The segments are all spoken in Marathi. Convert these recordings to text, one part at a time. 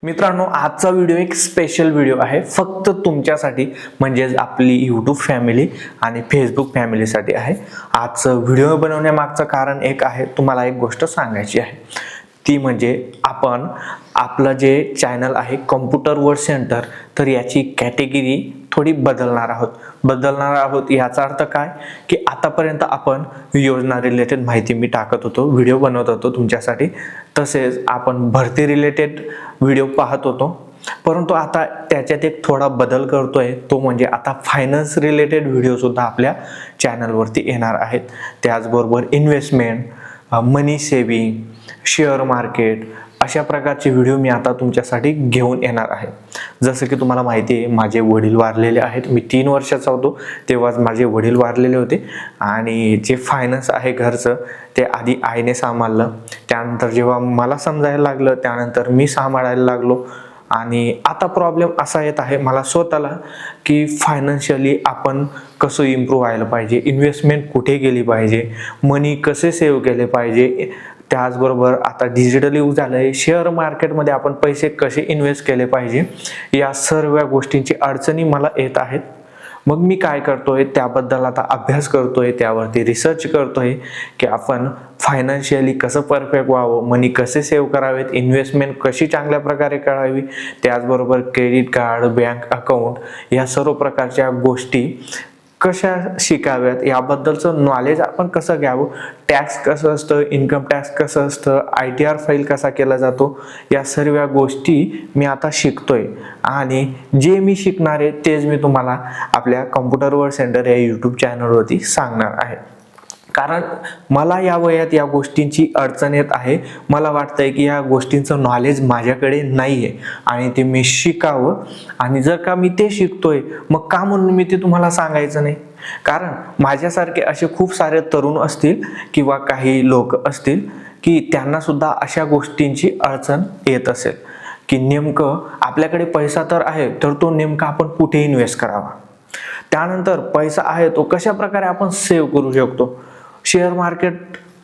मित्रांनो, आजचा व्हिडिओ एक स्पेशल व्हिडिओ आहे फक्त तुमच्यासाठी, म्हणजेच आपली यूट्यूब फॅमिली आणि फेसबुक फॅमिलीसाठी आहे। आजचा व्हिडिओ बनवण्यामागचं कारण एक आहे, तुम्हाला एक गोष्ट सांगायची आहे, ती म्हणजे आपण आपलं जे चॅनल आहे कॉम्प्युटर वर्ड सेंटर, तर याची कॅटेगरी थोडी बदलणार आहोत। याचा अर्थ काय की आतापर्यंत आपण योजना रिलेटेड माहिती मी टाकत होतो, व्हिडिओ बनवत होतो तुमच्यासाठी, तसेच आपण भरती रिलेटेड व्हिडिओ पाहत होतो, परंतु आता त्याच्यात एक थोडा बदल करतोय, तो म्हणजे आता फायनान्स रिलेटेड व्हिडिओ सुद्धा आपल्या चॅनलवरती येणार आहेत। त्याचबरोबर इन्व्हेस्टमेंट, मनी सेविंग, शेअर मार्केट अशा प्रकारचे व्हिडिओ मी आता तुमच्यासाठी घेऊन येणार आहे। जसं की तुम्हाला माहिती आहे, माझे वडील वारलेले आहेत, मी 3 वर्षाचा होतो तेव्हाच माझे वडील वारलेले होते आणि जे फायनान्स आहे घरचं ते आधी आईने सांभाळलं, त्यानंतर जेव्हा मला समजायला लागलं त्यानंतर मी सांभाळायला लागलो। आणि आता प्रॉब्लेम असा येत आहे मला स्वतःला की फायनान्शियली आपण कसं इम्प्रूव्ह व्हायला पाहिजे, इन्व्हेस्टमेंट कुठे गेली पाहिजे, मनी कसे सेव्ह केले पाहिजे, त्याचबरोबर आता डिजिटल युग झालंय, शेअर मार्केटमध्ये आपण पैसे कसे इन्व्हेस्ट केले पाहिजे, या सर्व गोष्टींची अडचणी मला येत आहेत। मग मी काय करतोय, त्याबद्दल आता अभ्यास करतोय, त्यावरती रिसर्च करतोय की आपण फायनान्शियली कसं परफेक्ट व्हावं, मनी कसे सेव्ह करावेत, इन्व्हेस्टमेंट कशी चांगल्या प्रकारे करावी, त्याचबरोबर क्रेडिट कार्ड, बँक अकाउंट या सर्व प्रकारच्या गोष्टी कशा शिकाव्यात, याबद्दलचं नॉलेज आपण कसं घ्यावं, टॅक्स कसं असतं, इन्कम टॅक्स कसं असतं, ITR फाईल कसा केला जातो, या सर्व गोष्टी मी आता शिकतोय। आणि जे मी शिकणार आहे तेच मी तुम्हाला आपल्या कॉम्प्युटर वर्ड सेंटर या यूट्यूब चॅनलवरती सांगणार आहे। कारण मला या वयात या गोष्टींची अडचण येत आहे, मला वाटतंय की या गोष्टींचं नॉलेज माझ्याकडे नाही आहे आणि ते मी शिकावं। आणि जर का मी ते शिकतोय, मग का म्हणून मी ते तुम्हाला सांगायचं नाही? कारण माझ्यासारखे असे खूप सारे तरुण असतील किंवा काही लोक असतील की त्यांना सुद्धा अशा गोष्टींची अडचण येत असेल की नेमकं आपल्याकडे पैसा तर आहे, तर तो नेमका आपण कुठे इन्व्हेस्ट करावा, त्यानंतर पैसा आहे तो कशा प्रकारे आपण सेव्ह करू शकतो। शेअर मार्केट,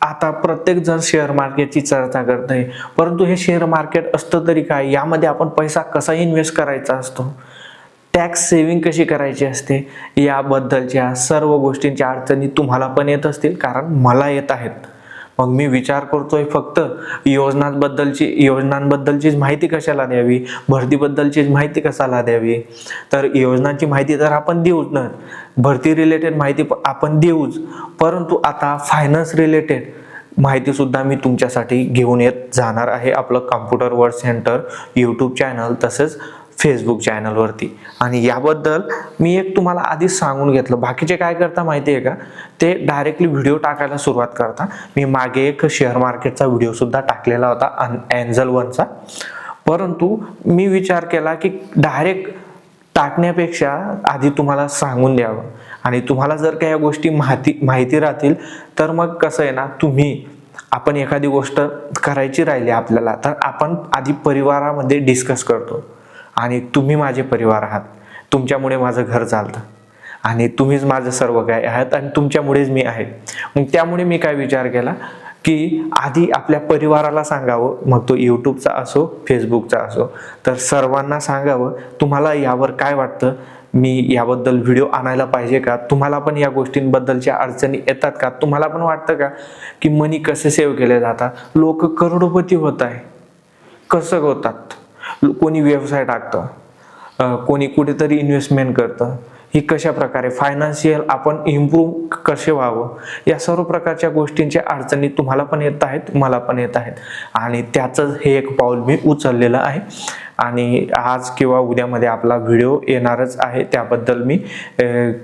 आता प्रत्येक जण शेअर मार्केटची चर्चा करत आहे, परंतु हे शेअर मार्केट असतं तरी काय, यामध्ये आपण पैसा कसा इन्व्हेस्ट करायचा असतो, टॅक्स सेव्हिंग कशी करायची असते, याबद्दलच्या सर्व गोष्टींच्या अडचणी तुम्हाला पण येत असतील, कारण मला येत आहेत। मग मी विचार करतोय फक्त योजनांबद्दलचीच माहिती कशाला द्यावी, भरतीबद्दलचीच माहिती कशाला द्यावी, तर योजनांची माहिती तर आपण देऊच ना, भरती रिलेटेड माहिती आपण देऊच, परंतु आता फायनान्स रिलेटेड माहिती सुद्धा मी तुमच्यासाठी घेऊन येत जाणार आहे आपलं computer word centre YouTube channel तसेच फेसबुक चॅनलवरती। आणि याबद्दल मी एक तुम्हाला आधीच सांगून घेतलं, बाकीचे काय करता माहिती आहे का, ते डायरेक्टली व्हिडिओ टाकायला सुरुवात करता। मी मागे एक शेअर मार्केटचा व्हिडिओ सुद्धा टाकलेला होता एंजल वनचा, परंतु मी विचार केला की डायरेक्ट टाकण्यापेक्षा आधी तुम्हाला सांगून द्यावं, आणि तुम्हाला जर का या गोष्टी माहिती राहतील तर मग कसं आहे ना, आपण एखादी गोष्ट करायची राहिली आपल्याला, तर आपण आधी परिवारामध्ये डिस्कस करतो, आणि तुम्ही माझे परिवार आहात, तुमच्यामुळे माझं घर चालतं आणि तुम्हीच माझं सर्व काय आहात आणि तुमच्यामुळेच मी आहे। मग त्यामुळे मी काय विचार केला की आधी आपल्या परिवाराला सांगावं, मग तो यूट्यूबचा असो फेसबुकचा असो, तर सर्वांना सांगावं तुम्हाला यावर काय वाटतं, मी याबद्दल व्हिडिओ आणायला पाहिजे का, तुम्हाला पण या गोष्टींबद्दलच्या अडचणी येतात का, तुम्हाला पण वाटतं का की मनी कसे सेव्ह केले जातात, लोक करोडपती होत आहे, कसं होतात, कोणी व्यवसाय टाकतं, कोणी कुठेतरी इन्व्हेस्टमेंट करतं, ही कशा प्रकारे फायनान्शियल आपण इम्प्रूव्ह कसे व्हावं, या सर्व प्रकारच्या गोष्टींच्या अडचणी तुम्हाला पण येत आहेत, मला पण येत आहेत, आणि त्याचंच हे एक पाऊल मी उचललेलं आहे। आणि आज किंवा उद्यामध्ये आपला व्हिडिओ येणारच आहे, त्याबद्दल मी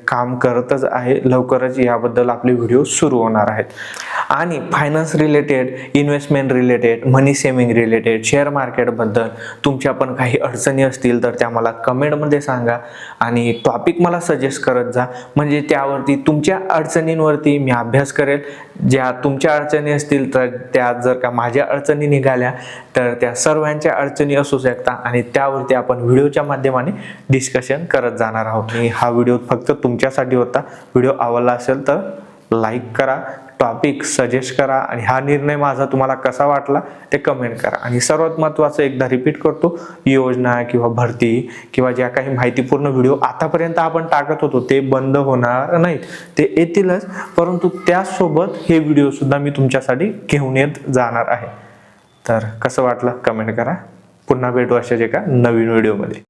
काम करतच आहे, लवकरच याबद्दल आपले व्हिडिओ सुरू होणार आहेत। आणि फायनान्स रिलेटेड, इन्व्हेस्टमेंट रिलेटेड, मनी सेव्हिंग रिलेटेड, शेअर मार्केटबद्दल तुमच्या पण काही अडचणी असतील तर त्या मला कमेंटमध्ये सांगा, आणि टॉपिक मला सजेस्ट करत जा, म्हणजे त्यावरती तुमच्या अडचणींवरती मी अभ्यास करेल। ज्या तुमच्या अडचणी असतील तर त्या जर का माझ्या अडचणी निघाल्या तर त्या सर्वांच्या अडचणी असू शकतात, आणि त्यावरती आपण व्हिडिओच्या माध्यमाने डिस्कशन करत जाणार आहोत। आणि हा व्हिडिओ फक्त तुमच्यासाठी होता, व्हिडिओ आवडला असेल तर लाईक करा, टॉपिक सजेस्ट करा आणि हा निर्णय माझा तुम्हाला कसा वाटला ते कमेंट करा. आणि सर्वात महत्त्वाचं एकदा रिपीट करतो, योजना किंवा भरती किंवा ज्या काही माहितीपूर्ण व्हिडिओ आतापर्यंत आपण टाकत होतो ते बंद होणार नाहीत, ते येतीलच, परंतु त्यासोबत हे व्हिडिओ सुद्धा मी तुमच्यासाठी घेऊन येत जाणार आहे. तर कसं वाटलं कमेंट करा. पुन्हा भेटू अशाच एका नवीन व्हिडिओमध्ये.